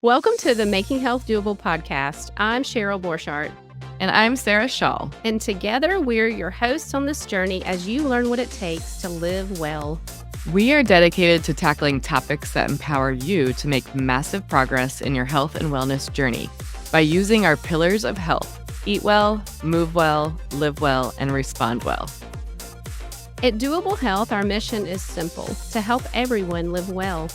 Welcome to the Making Health Doable podcast. I'm Cheryl Borchardt. And I'm Sarah Shaw. And together we're your hosts on this journey as you learn what it takes to live well. We are dedicated to tackling topics that empower you to make massive progress in your health and wellness journey by using our pillars of health: eat well, move well, live well, and respond well. At Doable Health, our mission is simple: to help everyone live well.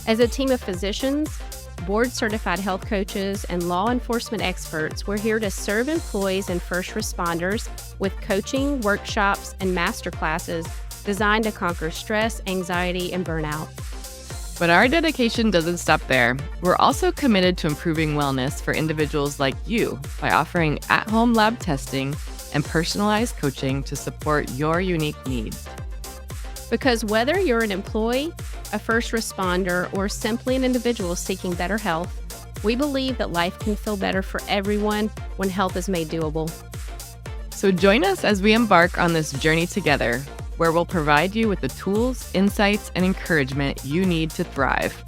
As a team of physicians, board-certified health coaches, and law enforcement experts, we're here to serve employees and first responders with coaching, workshops, and masterclasses designed to conquer stress, anxiety, and burnout. But our dedication doesn't stop there. We're also committed to improving wellness for individuals like you by offering at-home lab testing and personalized coaching to support your unique needs. Because whether you're an employee, a first responder, or simply an individual seeking better health, we believe that life can feel better for everyone when health is made doable. So join us as we embark on this journey together, where we'll provide you with the tools, insights, and encouragement you need to thrive.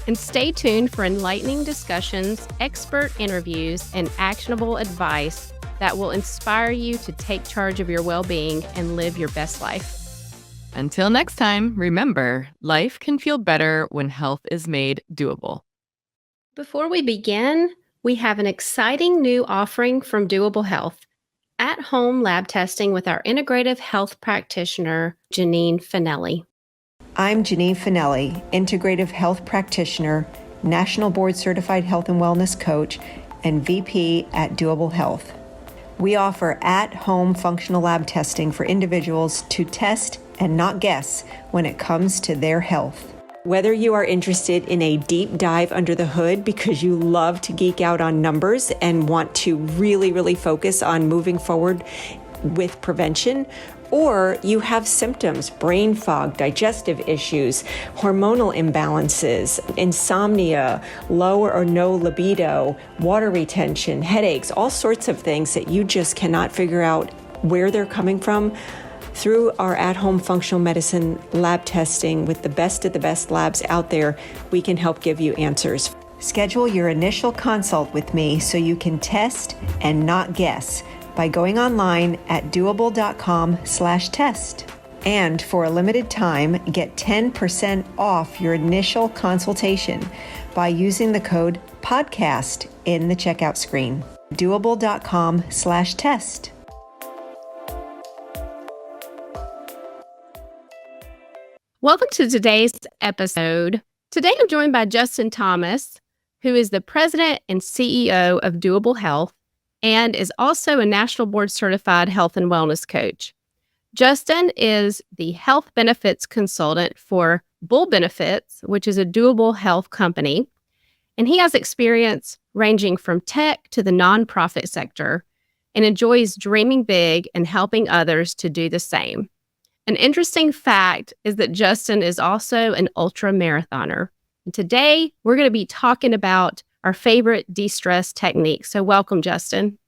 And stay tuned for enlightening discussions, expert interviews, and actionable advice that will inspire you to take charge of your well-being and live your best life. Until next time, remember, life can feel better when health is made doable. Before we begin, we have an exciting new offering from Doable Health: at-home lab testing with our integrative health practitioner, Janine Finelli. I'm Janine Finelli, integrative health practitioner, National Board Certified Health and Wellness Coach, and VP at Doable Health. We offer at-home functional lab testing for individuals to test and not guess when it comes to their health. Whether you are interested in a deep dive under the hood because you love to geek out on numbers and want to really focus on moving forward with prevention, or you have symptoms, brain fog, digestive issues, hormonal imbalances, insomnia, low or no libido, water retention, headaches, all sorts of things that you just cannot figure out where they're coming from, through our at-home functional medicine lab testing with the best of the best labs out there, we can help give you answers. Schedule your initial consult with me so you can test and not guess by going online at doable.com/test. And for a limited time, get 10% off your initial consultation by using the code PODCAST in the checkout screen. doable.com/test. Welcome to today's episode. Today I'm joined by Justin Thomas, who is the president and CEO of Doable Health and is also a National Board Certified Health and Wellness Coach. Justin is the health benefits consultant for Bull Benefits, which is a Doable Health company, and he has experience ranging from tech to the nonprofit sector and enjoys dreaming big and helping others to do the same. An interesting fact is that Justin is also an ultra marathoner. And today we're going to be talking about our favorite de-stress techniques. So welcome, Justin.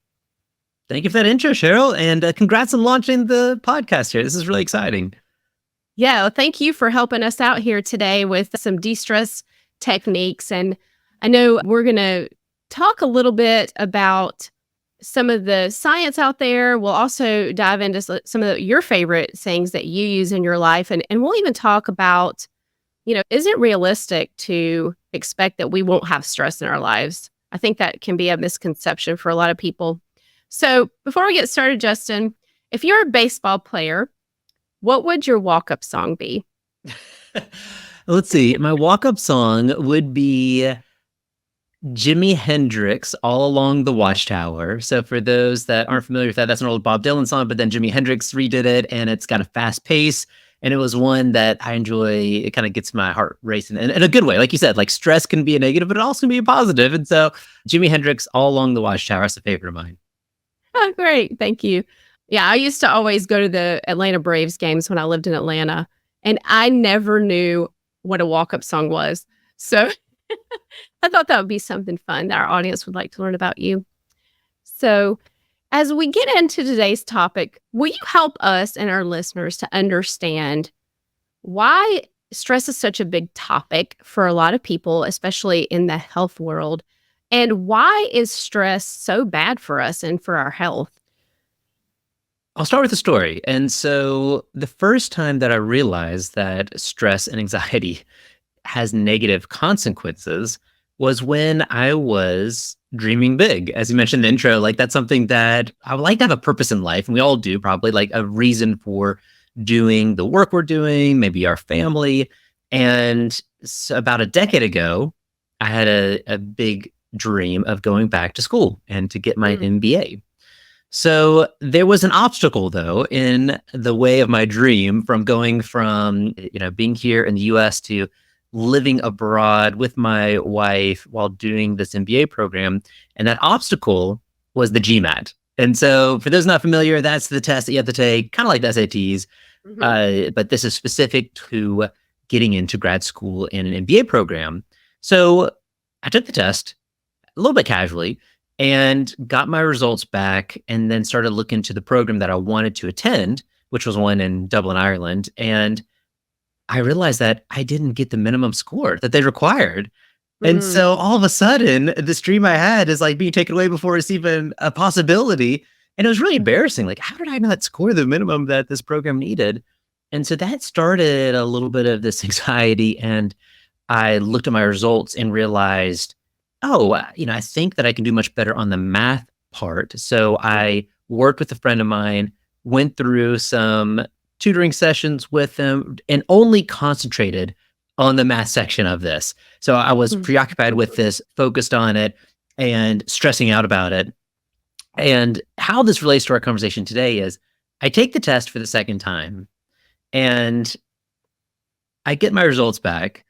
Thank you for that intro, Cheryl. And congrats on launching the podcast here. This is really exciting. Yeah, well, thank you for helping us out here today with some de-stress techniques. And I know we're going to talk a little bit about some of the science out there. We'll also dive into some of your favorite things that you use in your life. And we'll even talk about, is it realistic to expect that we won't have stress in our lives? I think that can be a misconception for a lot of people. So before we get started, Justin, if you're a baseball player, what would your walk-up song be? Let's see. My walk-up song would be Jimi Hendrix, All Along the Watchtower. So for those that aren't familiar with that, that's an old Bob Dylan song, but then Jimi Hendrix redid it, and it's got a fast pace, and it was one that I enjoy. It kind of gets my heart racing in a good way. Like you said, like stress can be a negative, but it also can be a positive. And so Jimi Hendrix, All Along the Watchtower, is a favorite of mine. Oh, great. Thank you. Yeah, I used to always go to the Atlanta Braves games when I lived in Atlanta, and I never knew what a walk-up song was. So I thought that would be something fun that our audience would like to learn about you. So as we get into today's topic, will you help us and our listeners to understand why stress is such a big topic for a lot of people, especially in the health world. And why is stress so bad for us and for our health? I'll start with a story. And so the first time that I realized that stress and anxiety has negative consequences was when I was dreaming big. As you mentioned in the intro, like that's something that I would like to have a purpose in life. And we all do, probably, like a reason for doing the work we're doing, maybe our family. And so about a decade ago, I had a big dream of going back to school and to get my Mm. MBA. So there was an obstacle, though, in the way of my dream from going from, being here in the US to living abroad with my wife while doing this MBA program. And that obstacle was the GMAT. And so for those not familiar, that's the test that you have to take, kind of like the SATs. But this is specific to getting into grad school in an MBA program. So I took the test a little bit casually and got my results back, and then started looking into the program that I wanted to attend, which was one in Dublin, Ireland. And I realized that I didn't get the minimum score that they required. And Mm. so all of a sudden, this dream I had is like being taken away before it's even a possibility. And it was really embarrassing. Like, how did I not score the minimum that this program needed? And so that started a little bit of this anxiety. And I looked at my results and realized, oh, I think that I can do much better on the math part. So I worked with a friend of mine, went through some tutoring sessions with them, and only concentrated on the math section of this. So I was Mm. preoccupied with this, focused on it, and stressing out about it. And how this relates to our conversation today is I take the test for the second time and I get my results back.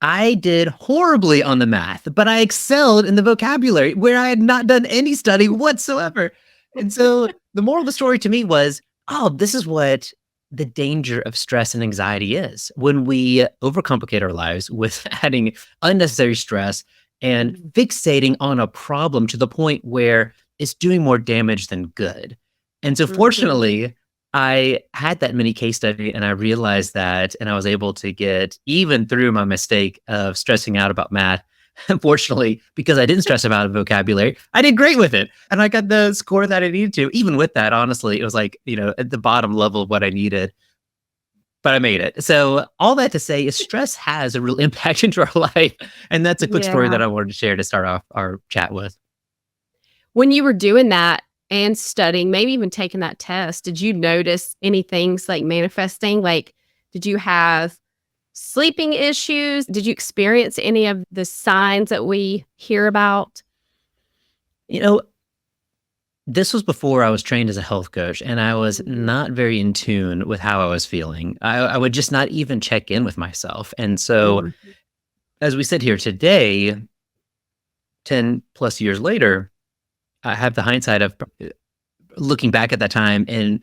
I did horribly on the math, but I excelled in the vocabulary where I had not done any study whatsoever. And so the moral of the story to me was, oh, this is what the danger of stress and anxiety is when we overcomplicate our lives with adding unnecessary stress and fixating on a problem to the point where it's doing more damage than good. And so, Mhm. fortunately, I had that mini case study and I realized that, and I was able to get even through my mistake of stressing out about math. Unfortunately, because I didn't stress about vocabulary, I did great with it. And I got the score that I needed to. Even with that, honestly, it was like, at the bottom level of what I needed, but I made it. So, all that to say is stress has a real impact into our life. And that's a quick story Yeah. that I wanted to share to start off our chat with. When you were doing that and studying, maybe even taking that test, did you notice any things like manifesting? Like, did you have sleeping issues? Did you experience any of the signs that we hear about? You know, this was before I was trained as a health coach, and I was Mhm. not very in tune with how I was feeling. I would just not even check in with myself. And so, Mhm. as we sit here today, 10 plus years later, I have the hindsight of looking back at that time, and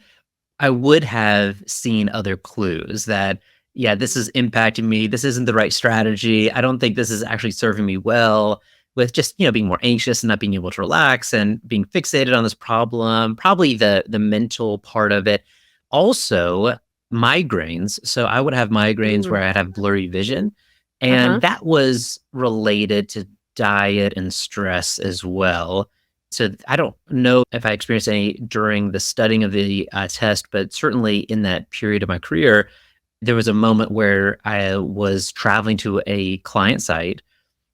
I would have seen other clues that, yeah, this is impacting me. This isn't the right strategy. I don't think this is actually serving me well, with just, being more anxious and not being able to relax and being fixated on this problem, probably the mental part of it. Also, migraines. So I would have migraines Mm. where I'd have blurry vision, and Uh-huh. that was related to diet and stress as well. So I don't know if I experienced any during the studying of the test, but certainly in that period of my career, there was a moment where I was traveling to a client site,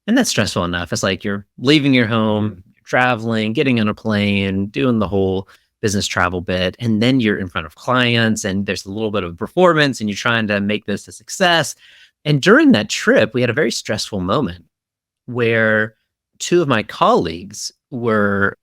and that's stressful enough. It's like you're leaving your home, you're traveling, getting on a plane, doing the whole business travel bit, and then you're in front of clients, and there's a little bit of performance, and you're trying to make this a success. And during that trip, we had a very stressful moment where two of my colleagues were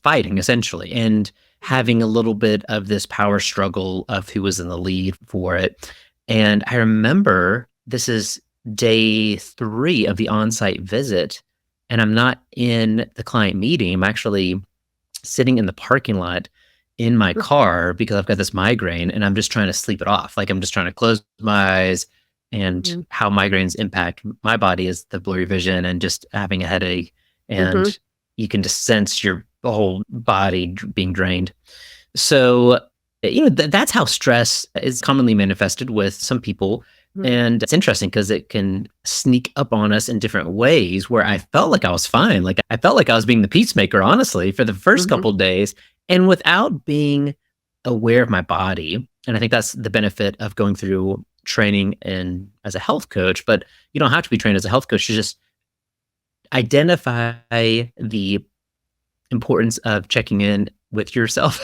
fighting essentially and having a little bit of this power struggle of who was in the lead for it. And I remember this is day 3 of the on-site visit, and I'm not in the client meeting. I'm actually sitting in the parking lot in my car because I've got this migraine and I'm just trying to sleep it off. Like I'm just trying to close my eyes. And Mhm. how migraines impact my body is the blurry vision and just having a headache. Mhm. And you can just sense your whole body being drained. So that's how stress is commonly manifested with some people. Mhm. And it's interesting because it can sneak up on us in different ways where I felt like I was fine. Like I felt like I was being the peacemaker, honestly, for the first Mhm. couple of days. And without being aware of my body. And I think that's the benefit of going through training and as a health coach, but you don't have to be trained as a health coach to just identify the importance of checking in with yourself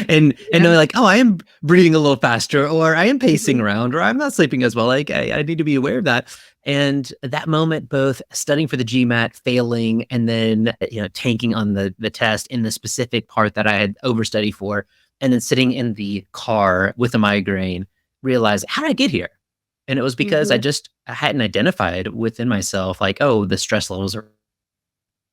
and Yeah. knowing like, oh, I am breathing a little faster, or I am pacing Mhm. around, or I'm not sleeping as well. Like I need to be aware of that. And that moment, both studying for the GMAT, failing, and then tanking on the test in the specific part that I had overstudied for, and then sitting in the car with a migraine, realize how did I get here? And it was because Mhm. I hadn't identified within myself, like, oh, the stress levels are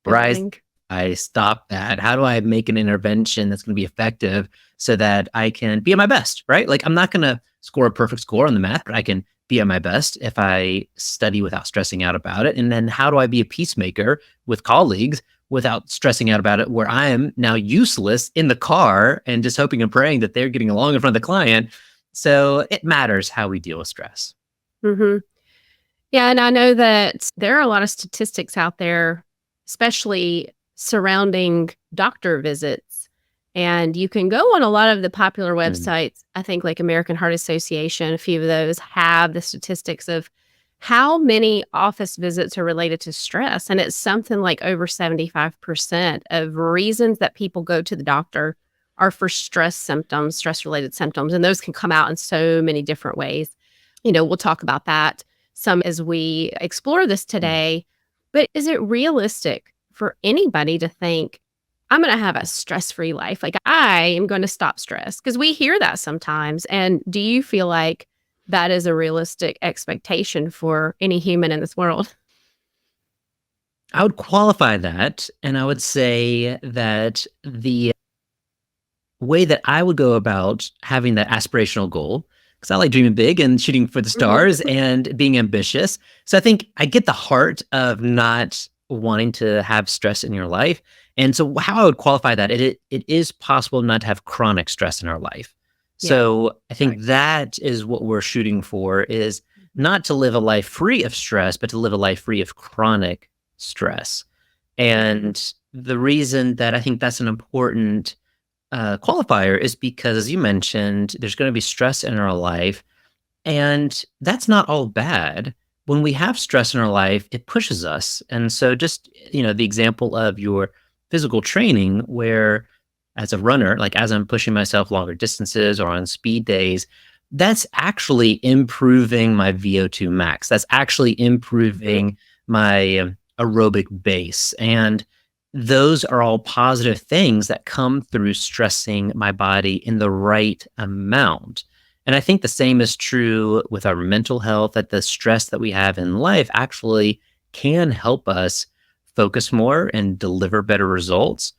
rise. Building. I stop that? How do I make an intervention that's going to be effective so that I can be at my best, right? Like I'm not going to score a perfect score on the math, but I can be at my best if I study without stressing out about it. And then how do I be a peacemaker with colleagues without stressing out about it, where I am now useless in the car and just hoping and praying that they're getting along in front of the client. So it matters how we deal with stress. Mhm. Yeah, and I know that there are a lot of statistics out there, especially surrounding doctor visits. And you can go on a lot of the popular Mm, websites. I think like American Heart Association, a few of those have the statistics of how many office visits are related to stress. And it's something like over 75% of reasons that people go to the doctor are for stress symptoms, stress related symptoms. And those can come out in so many different ways. We'll talk about that some as we explore this mm. today. But is it realistic for anybody to think, I'm going to have a stress free life? Like, I am going to stop stress? Because we hear that sometimes. And do you feel like that is a realistic expectation for any human in this world? I would qualify that, and I would say that the way that I would go about having that aspirational goal, because I like dreaming big and shooting for the Mhm. stars and being ambitious. So I think I get the heart of not wanting to have stress in your life. And so how I would qualify that, it is possible not to have chronic stress in our life. Yeah. So I Right. think that is what we're shooting for, is not to live a life free of stress, but to live a life free of chronic stress. Mhm. And the reason that I think that's an important qualifier is because, as you mentioned, there's going to be stress in our life, and that's not all bad. When we have stress in our life, it pushes us. And so, just, the example of your physical training, where as a runner, like as I'm pushing myself longer distances or on speed days, that's actually improving my VO2 max. That's actually Mhm. improving my aerobic base. And those are all positive things that come through stressing my body in the right amount. And I think the same is true with our mental health, that the stress that we have in life actually can help us focus more and deliver better results.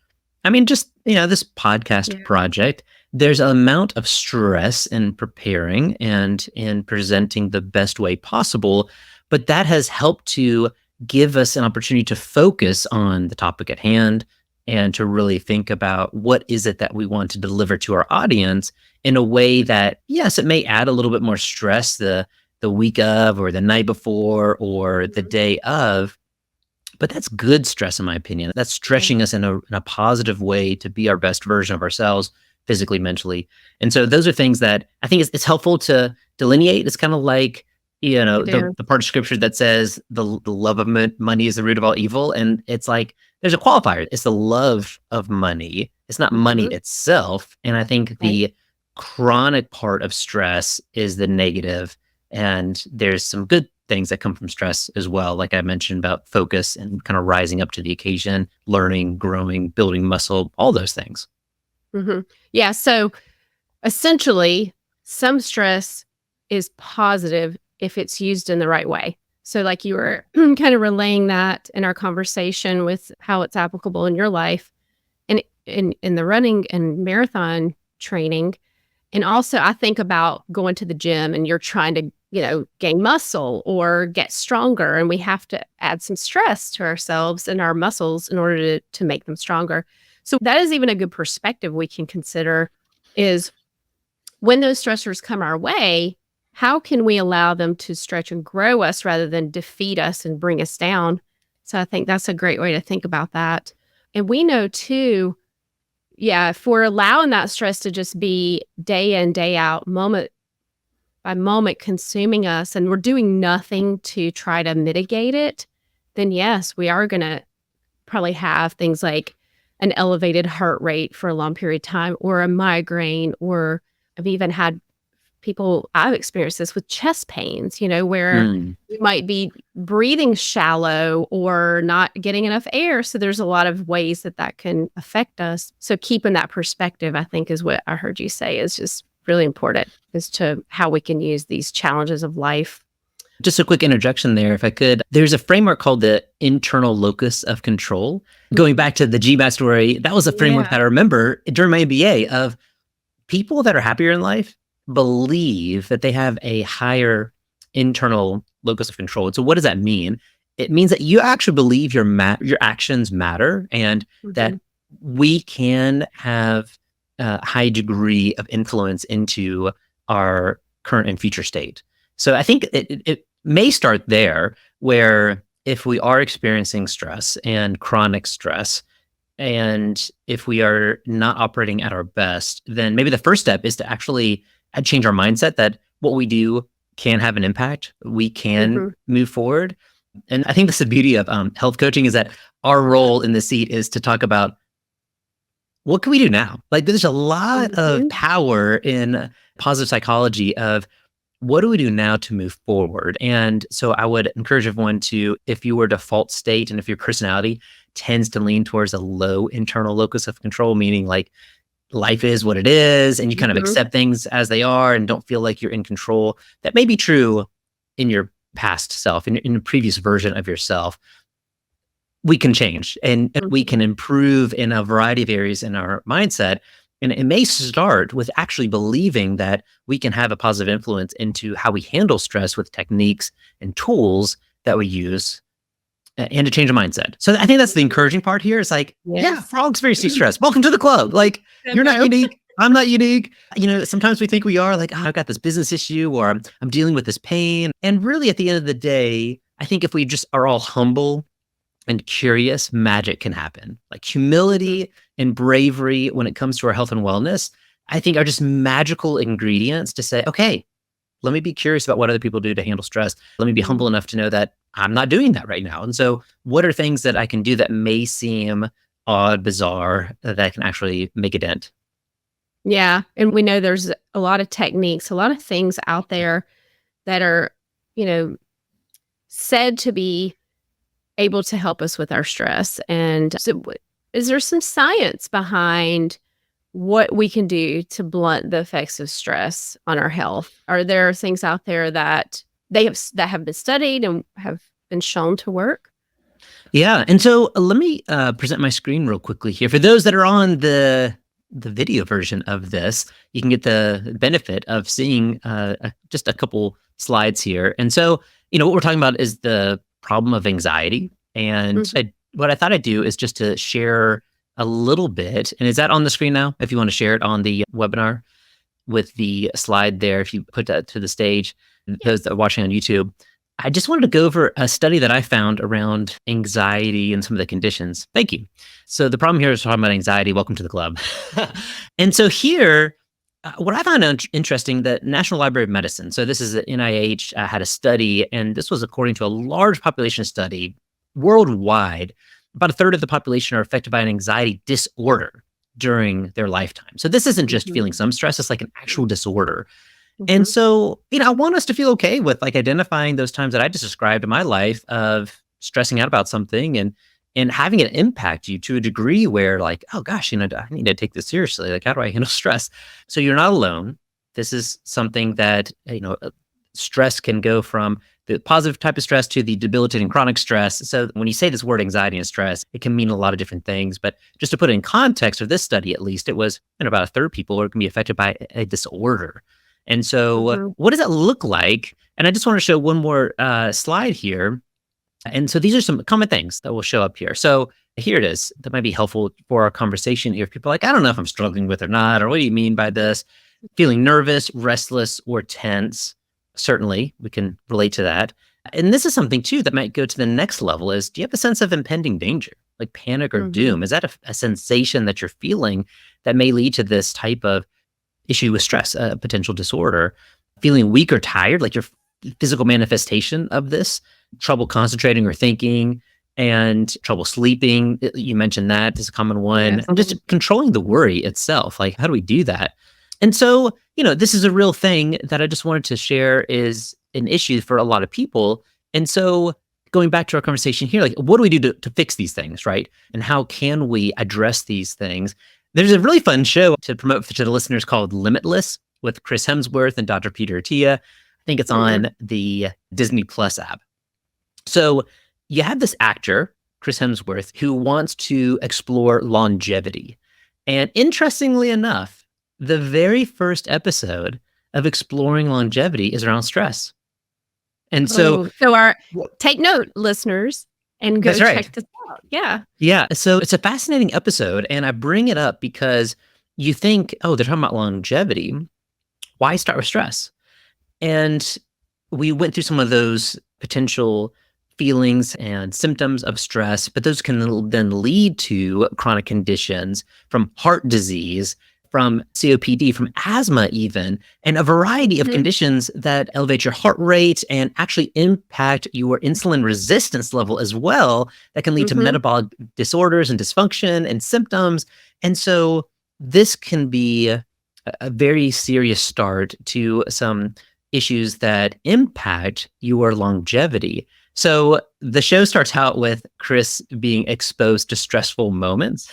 I mean, just, this podcast Yeah. project, there's an amount of stress in preparing and in presenting the best way possible, but that has helped to give us an opportunity to focus on the topic at hand and to really think about what is it that we want to deliver to our audience in a way that, yes, it may add a little bit more stress the week of, or the night before, or the Mhm. day of, but that's good stress, in my opinion. That's Yeah. stretching us in a positive way to be our best version of ourselves, physically, mentally. And so those are things that I think it's helpful to delineate. It's kind of like, It is. the part of scripture that says the love of money is the root of all evil. And it's like, there's a qualifier. It's the love of money. It's not money Mhm. itself. And I think Right. the chronic part of stress is the negative, and there's some good things that come from stress as well. Like I mentioned about focus and kind of rising up to the occasion, learning, growing, building muscle, all those things. Mhm. Yeah, so essentially, some stress is positive if it's used in the right way. So, like you were kind of relaying that in our conversation with how it's applicable in your life and in the running and marathon training. And also, I think about going to the gym and you're trying to, gain muscle or get stronger. And we have to add some stress to ourselves and our muscles in order to make them stronger. So, that is even a good perspective we can consider is when those stressors come our way, how can we allow them to stretch and grow us rather than defeat us and bring us down? So I think that's a great way to think about that. And we know too, yeah, if we're allowing that stress to just be day in, day out, moment by moment consuming us, and we're doing nothing to try to mitigate it, then yes, we are going to probably have things like an elevated heart rate for a long period of time, or a migraine, or I've even had I've experienced this with chest pains, where we might be breathing shallow or not getting enough air. So there's a lot of ways that can affect us. So keeping that perspective, I think, is what I heard you say is just really important as to how we can use these challenges of life. Just a quick interjection there, if I could. There's a framework called the internal locus of control. Going back to the GMAT story, that was a framework that I remember during my MBA of people that are happier in life believe that they have a higher internal locus of control. So what does that mean? It means that you actually believe your actions matter, and that we can have a high degree of influence into our current and future state. So I think it may start there, where if we are experiencing stress and chronic stress, and if we are not operating at our best, then maybe the first step is to actually change our mindset that what we do can have an impact. We can move forward. And I think that's the beauty of health coaching, is that our role in the seat is to talk about what can we do now? Like, there's a lot of power in positive psychology of what do we do now to move forward? And so I would encourage everyone to, if your default state and if your personality tends to lean towards a low internal locus of control, meaning like life is what it is, and you kind of accept things as they are and don't feel like you're in control. That may be true in your past self, in the previous version of yourself. We can change and we can improve in a variety of areas in our mindset. And it may start with actually believing that we can have a positive influence into how we handle stress with techniques and tools that we use, and to change a mindset. So I think that's the encouraging part here. It's like, yeah, frogs very stressed. Welcome to the club. Like, you're not unique. I'm not unique. Sometimes we think we are, like, I've got this business issue, or I'm dealing with this pain. And really, at the end of the day, I think if we just are all humble and curious, magic can happen. Like, humility and bravery when it comes to our health and wellness, I think, are just magical ingredients to say, okay, let me be curious about what other people do to handle stress. Let me be humble enough to know that I'm not doing that right now. And so what are things that I can do that may seem odd, bizarre, that I can actually make a dent? Yeah. And we know there's a lot of techniques, a lot of things out there that are, said to be able to help us with our stress. And so is there some science behind what we can do to blunt the effects of stress on our health? Are there things out there that have been studied and have been shown to work? Yeah. And so let me present my screen real quickly here. For those that are on the video version of this, you can get the benefit of seeing just a couple slides here. And so, what we're talking about is the problem of anxiety. And what I thought I'd do is just to share a little bit. And is that on the screen now? If you want to share it on the webinar with the slide there, if you put that to the stage, those that are watching on YouTube. I just wanted to go over a study that I found around anxiety and some of the conditions. Thank you. So the problem here is talking about anxiety. Welcome to the club. And so here, what I found interesting, the National Library of Medicine, so this is the NIH, had a study, and this was according to a large population study worldwide. About a third of the population are affected by an anxiety disorder during their lifetime. So this isn't just feeling some stress, it's like an actual disorder. And so, I want us to feel okay with like identifying those times that I just described in my life of stressing out about something and having it impact you to a degree where like, oh gosh, I need to take this seriously. Like, how do I handle stress? So you're not alone. This is something that, stress can go from the positive type of stress to the debilitating chronic stress. So when you say this word anxiety and stress, it can mean a lot of different things. But just to put it in context of this study, at least, it was about a third of people are going to be affected by a disorder. And so what does that look like? And I just want to show one more slide here. And so these are some common things that will show up here. So here it is. That might be helpful for our conversation here. If people are like, I don't know if I'm struggling with it or not, or what do you mean by this? feeling nervous, restless, or tense. Certainly, we can relate to that. And this is something too that might go to the next level is, do you have a sense of impending danger, like panic or doom? Is that a sensation that you're feeling that may lead to this type of issue with stress, a potential disorder? Feeling weak or tired, like your physical manifestation of this, trouble concentrating or thinking, and trouble sleeping. You mentioned that is a common one. Yes. And just controlling the worry itself. Like, how do we do that? And so, this is a real thing that I just wanted to share is an issue for a lot of people. And so going back to our conversation here, like, what do we do to fix these things, right? And how can we address these things? There's a really fun show to promote to the listeners called Limitless with Chris Hemsworth and Dr. Peter Attia. I think it's on the Disney Plus app. So you have this actor, Chris Hemsworth, who wants to explore longevity. And interestingly enough, the very first episode of exploring longevity is around stress. And so, take note, listeners, and go check this out. Yeah. Yeah. So it's a fascinating episode. And I bring it up because you think, oh, they're talking about longevity. Why start with stress? And we went through some of those potential feelings and symptoms of stress, but those can then lead to chronic conditions from heart disease, from COPD, from asthma even, and a variety of conditions that elevate your heart rate and actually impact your insulin resistance level as well, that can lead to metabolic disorders and dysfunction and symptoms. And so this can be a very serious start to some issues that impact your longevity. So the show starts out with Chris being exposed to stressful moments.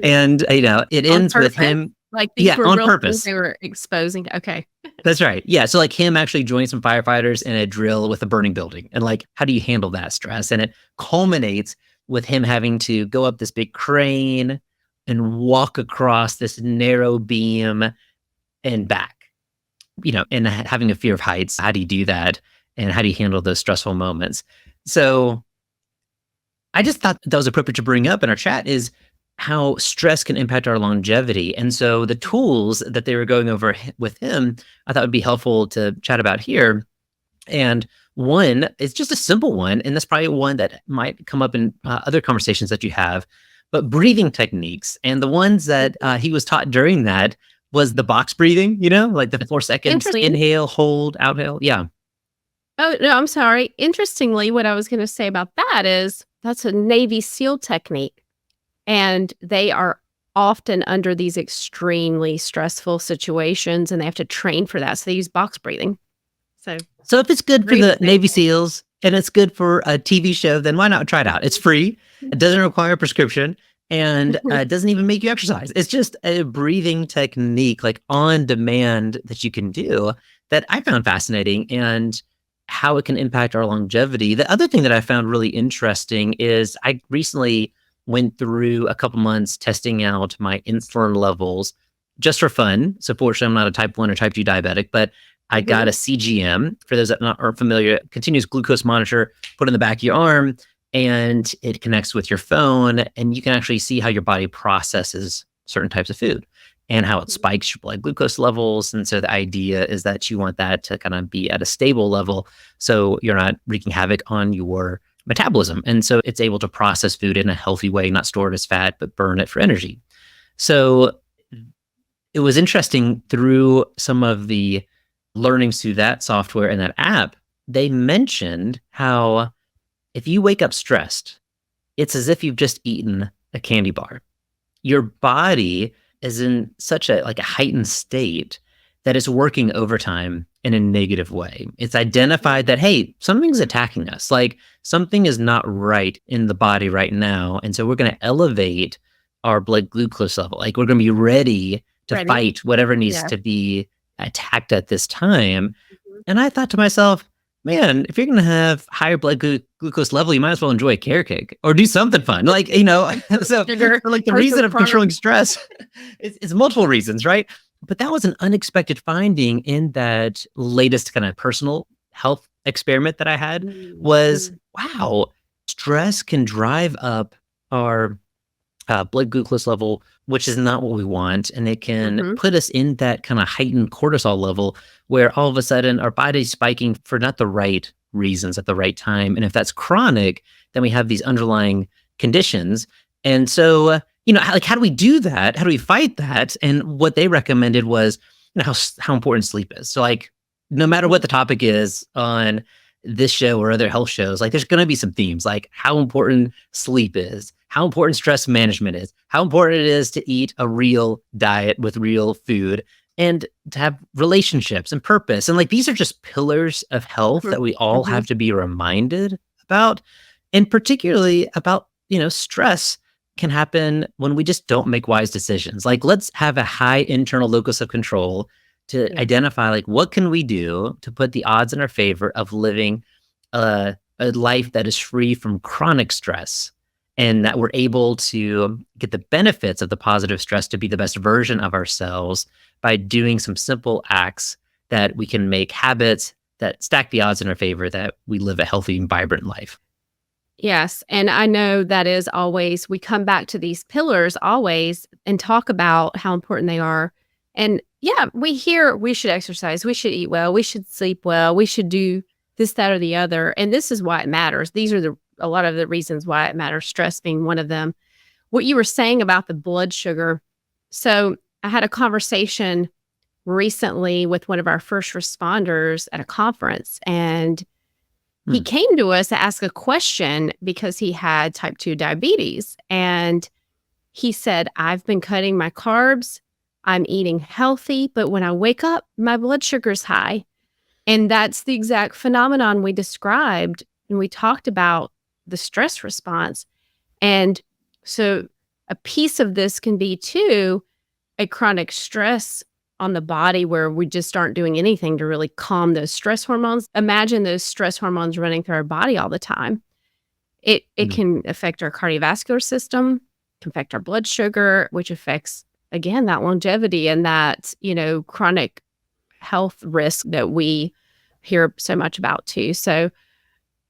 And, it ends with him. Like these were on real purpose. They were exposing. Okay. That's right. Yeah. So like him actually joining some firefighters in a drill with a burning building. And like, how do you handle that stress? And it culminates with him having to go up this big crane and walk across this narrow beam and back, and having a fear of heights. How do you do that? And how do you handle those stressful moments? So I just thought that was appropriate to bring up in our chat is how stress can impact our longevity. And so the tools that they were going over with him, I thought would be helpful to chat about here. And one is just a simple one, and that's probably one that might come up in other conversations that you have, but breathing techniques. And the ones that he was taught during that was the box breathing, like the 4 seconds, inhale, hold, outhale. Yeah. Oh, no, I'm sorry. Interestingly, what I was going to say about that is that's a Navy SEAL technique. And they are often under these extremely stressful situations and they have to train for that. So they use box breathing. So if it's good for the Navy SEALs and it's good for a TV show, then why not try it out? It's free. It doesn't require a prescription and it doesn't even make you exercise. It's just a breathing technique like on demand that you can do that I found fascinating and how it can impact our longevity. The other thing that I found really interesting is I recently went through a couple months testing out my insulin levels just for fun. So fortunately, I'm not a type 1 or type 2 diabetic, but I got a CGM. For those that aren't familiar, continuous glucose monitor, put in the back of your arm, and it connects with your phone, and you can actually see how your body processes certain types of food and how it spikes your blood glucose levels. And so the idea is that you want that to kind of be at a stable level so you're not wreaking havoc on your metabolism. And so it's able to process food in a healthy way, not store it as fat, but burn it for energy. So it was interesting through some of the learnings through that software and that app, they mentioned how if you wake up stressed, it's as if you've just eaten a candy bar. Your body is in such a heightened state that it's working overtime in a negative way. It's identified that, hey, something's attacking us. Like something is not right in the body right now. And so we're going to elevate our blood glucose level. Like we're going to be ready to fight whatever needs to be attacked at this time. And I thought to myself, man, if you're going to have higher blood glucose level, you might as well enjoy a carrot cake or do something fun. So the reason of controlling stress is multiple reasons, right? But that was an unexpected finding in that latest kind of personal health experiment that I had was, wow, stress can drive up our blood glucose level which is not what we want. And it can Mhm. put us in that kind of heightened cortisol level where all of a sudden our body's spiking for not the right reasons at the right time. And if that's chronic, then we have these underlying conditions. And so, how do we do that? How do we fight that? And what they recommended was, how important sleep is. So, like, no matter what the topic is on this show or other health shows, like, there's going to be some themes, like how important sleep is, how important stress management is, how important it is to eat a real diet with real food, and to have relationships and purpose. And like, these are just pillars of health that we all Mhm. have to be reminded about. And particularly about, stress can happen when we just don't make wise decisions. Like, let's have a high internal locus of control to Yeah. identify, like, what can we do to put the odds in our favor of living a life that is free from chronic stress, and that we're able to get the benefits of the positive stress to be the best version of ourselves by doing some simple acts that we can make habits that stack the odds in our favor, that we live a healthy and vibrant life. Yes, and I know that is always we come back to these pillars always and talk about how important they are. And yeah, we hear we should exercise, we should eat well, we should sleep well, we should do this, that, or the other. And this is why it matters. These are a lot of the reasons why it matters, stress being one of them. What you were saying about the blood sugar. So I had a conversation recently with one of our first responders at a conference, and he Hmm. came to us to ask a question because he had type 2 diabetes. And he said, I've been cutting my carbs, I'm eating healthy, but when I wake up, my blood sugar's high. And that's the exact phenomenon we described. And we talked about the stress response. And so a piece of this can be too a chronic stress on the body where we just aren't doing anything to really calm those stress hormones. Imagine those stress hormones running through our body all the time. It Mm. can affect our cardiovascular system, can affect our blood sugar, which affects again that longevity and that, chronic health risk that we hear so much about too. So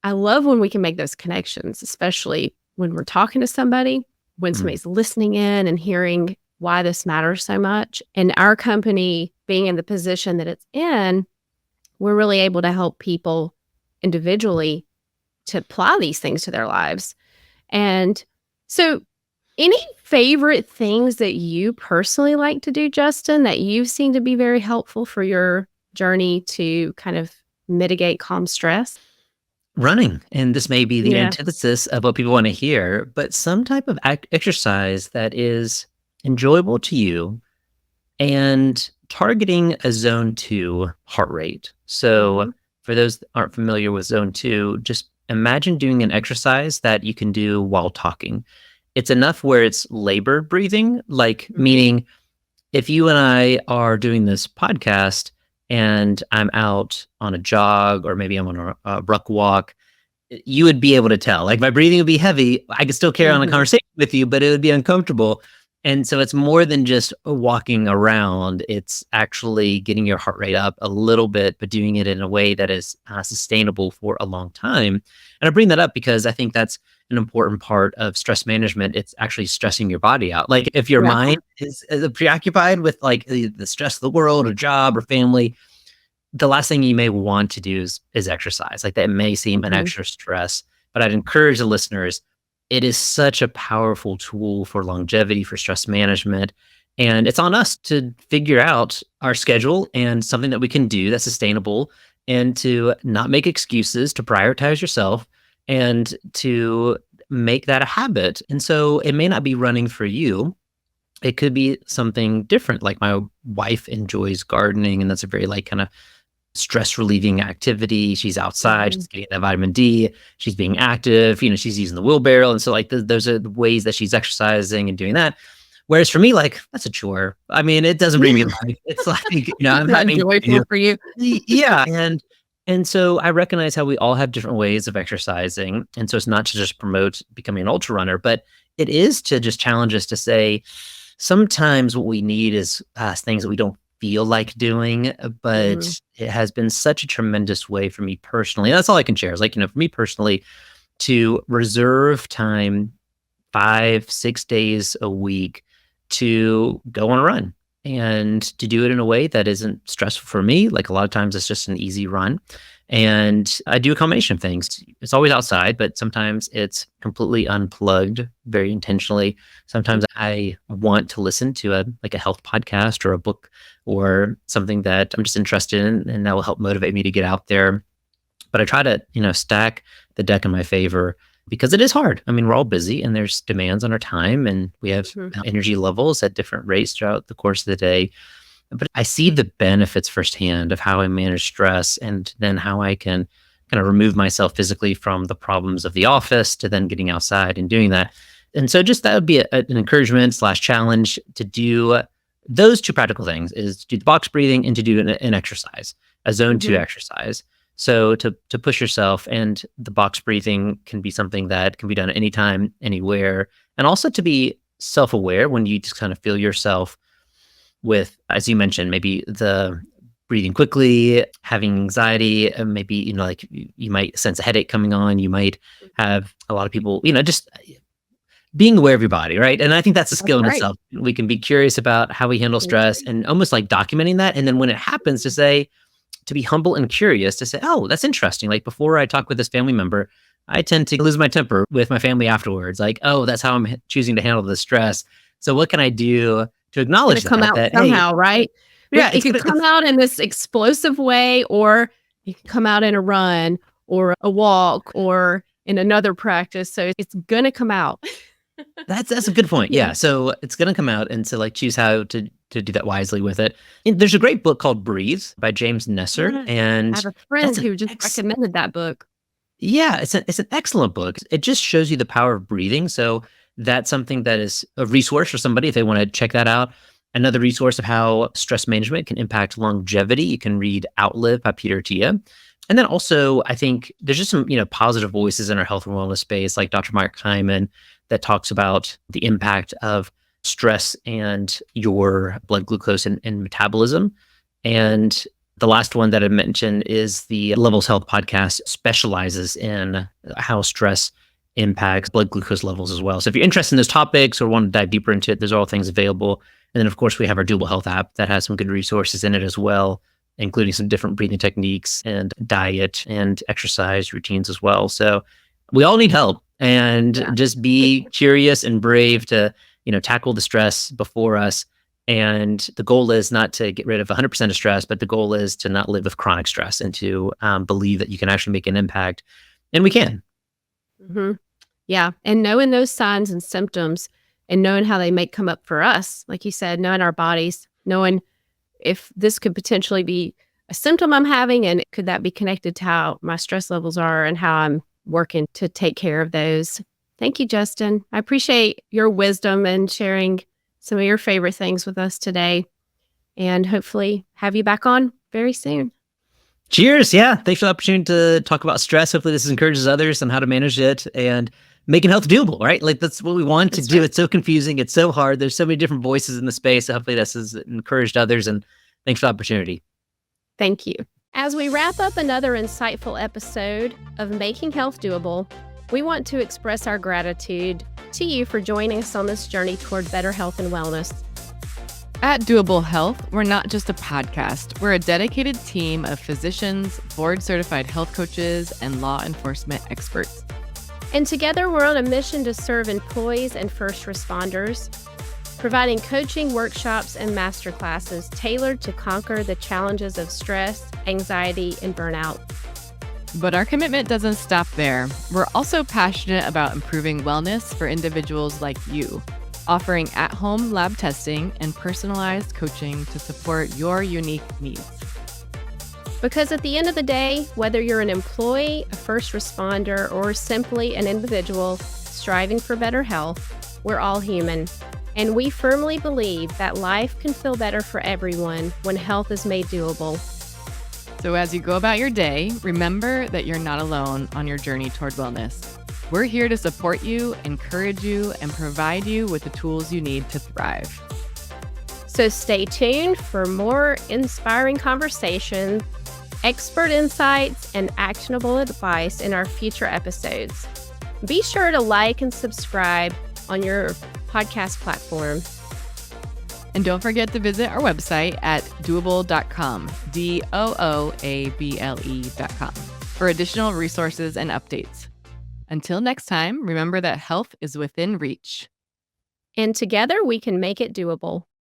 I love when we can make those connections, especially when we're talking to somebody, when Mm. somebody's listening in and hearing why this matters so much. And our company being in the position that it's in, we're really able to help people individually to apply these things to their lives. And so, any favorite things that you personally like to do, Justin, that you've seen to be very helpful for your journey to kind of mitigate calm stress? Running. And this may be the Yeah. antithesis of what people want to hear, but some type of exercise that is enjoyable to you and targeting a zone 2 heart rate. So, Mhm. for those that aren't familiar with zone 2, just imagine doing an exercise that you can do while talking. It's enough where it's labor breathing, like, Mhm. meaning if you and I are doing this podcast and I'm out on a jog, or maybe I'm on a ruck walk, you would be able to tell. Like, my breathing would be heavy. I could still carry on a Mhm. conversation with you, but it would be uncomfortable. And so it's more than just walking around. It's actually getting your heart rate up a little bit, but doing it in a way that is sustainable for a long time. And I bring that up because I think that's an important part of stress management. It's actually stressing your body out. Like, if your Yeah. mind is preoccupied with, like, the stress of the world or job or family, the last thing you may want to do is exercise. Like, that may seem an Mhm. extra stress, but I'd encourage the listeners, it is such a powerful tool for longevity, for stress management. And it's on us to figure out our schedule and something that we can do that's sustainable, and to not make excuses, to prioritize yourself, and to make that a habit. And so it may not be running for you. It could be something different. Like, my wife enjoys gardening, and that's a very, like, kind of stress relieving activity. She's outside, Mhm. she's getting that vitamin D, she's being active, she's using the wheelbarrow. And so, like, those are the ways that she's exercising and doing that. Whereas for me, like, that's a chore. I mean, it doesn't bring me life. It's like, I'm Not having joyful to, for you. yeah. And so I recognize how we all have different ways of exercising. And so it's not to just promote becoming an ultra runner, but it is to just challenge us to say, sometimes what we need is things that we don't feel like doing, Mhm. but it has been such a tremendous way for me personally. That's all I can share is, like, for me personally, to reserve time 5, 6 days a week to go on a run and to do it in a way that isn't stressful for me. Like a lot of times it's just an easy run. And I do a combination of things. It's always outside, but sometimes it's completely unplugged very intentionally. Sometimes I want to listen to a health podcast or a book or something that I'm just interested in, and that will help motivate me to get out there. But I try to, stack the deck in my favor because it is hard. I mean, we're all busy and there's demands on our time and we have energy levels at different rates throughout the course of the day. But I see the benefits firsthand of how I manage stress and then how I can kind of remove myself physically from the problems of the office to then getting outside and doing that. And so just that would be an encouragement / challenge to do those two practical things, is to do the box breathing and to do an exercise, a zone 2 exercise. So to push yourself, and the box breathing can be something that can be done anytime, anywhere. And also to be self-aware when you just kind of feel yourself with, as you mentioned, maybe the breathing quickly, having anxiety, maybe, you might sense a headache coming on. You might have a lot of people, just being aware of your body, right? And I think that's a skill in itself. We can be curious about how we handle stress and almost like documenting that. And then when it happens, to be humble and curious, to say, oh, that's interesting. Like before I talk with this family member, I tend to lose my temper with my family afterwards. Like, oh, that's how I'm choosing to handle the stress. So what can I do to acknowledge come out that somehow, right? Yeah, it can come out in this explosive way, or it can come out in a run or a walk or in another practice. So it's going to come out. That's a good point. Yeah. So it's going to come out, and to choose how to do that wisely with it. And there's a great book called Breathe by James Nesser. And I have a friend who just recommended that book. Yeah, it's an excellent book. It just shows you the power of breathing. So that's something that is a resource for somebody if they want to check that out. Another resource of how stress management can impact longevity. You can read Outlive by Peter Attia. And then also, I think there's just some, positive voices in our health and wellness space, like Dr. Mark Hyman, that talks about the impact of stress and your blood glucose and metabolism. And the last one that I mentioned is the Levels Health podcast, specializes in how stress impacts blood glucose levels as well. So if you're interested in those topics or want to dive deeper into it, there's all things available. And then, of course, we have our Doable Health app that has some good resources in it as well, including some different breathing techniques and diet and exercise routines as well. So we all need help, and just be curious and brave to, tackle the stress before us. And the goal is not to get rid of 100% of stress, but the goal is to not live with chronic stress and to believe that you can actually make an impact. And we can. Mm-hmm. Yeah. And knowing those signs and symptoms and knowing how they may come up for us, like you said, knowing our bodies, knowing if this could potentially be a symptom I'm having, and could that be connected to how my stress levels are and how I'm working to take care of those. Thank you, Justin. I appreciate your wisdom and sharing some of your favorite things with us today, and hopefully have you back on very soon. Cheers. Yeah. Thanks for the opportunity to talk about stress. Hopefully this encourages others on how to manage it and making health doable, right? Like that's what we want to do. It's so confusing. It's so hard. There's so many different voices in the space. So hopefully this has encouraged others, and thanks for the opportunity. Thank you. As we wrap up another insightful episode of Making Health Doable, we want to express our gratitude to you for joining us on this journey toward better health and wellness. At Doable Health, we're not just a podcast. We're a dedicated team of physicians, board-certified health coaches, and law enforcement experts. And together, we're on a mission to serve employees and first responders, providing coaching, workshops, and masterclasses tailored to conquer the challenges of stress, anxiety, and burnout. But our commitment doesn't stop there. We're also passionate about improving wellness for individuals like you, offering at-home lab testing and personalized coaching to support your unique needs. Because at the end of the day, whether you're an employee, a first responder, or simply an individual striving for better health, we're all human. And we firmly believe that life can feel better for everyone when health is made doable. So as you go about your day, remember that you're not alone on your journey toward wellness. We're here to support you, encourage you, and provide you with the tools you need to thrive. So stay tuned for more inspiring conversations, expert insights, and actionable advice in our future episodes. Be sure to like and subscribe on your podcast platform. And don't forget to visit our website at dooable.com, dooable.com, for additional resources and updates. Until next time, remember that health is within reach. And together we can make it doable.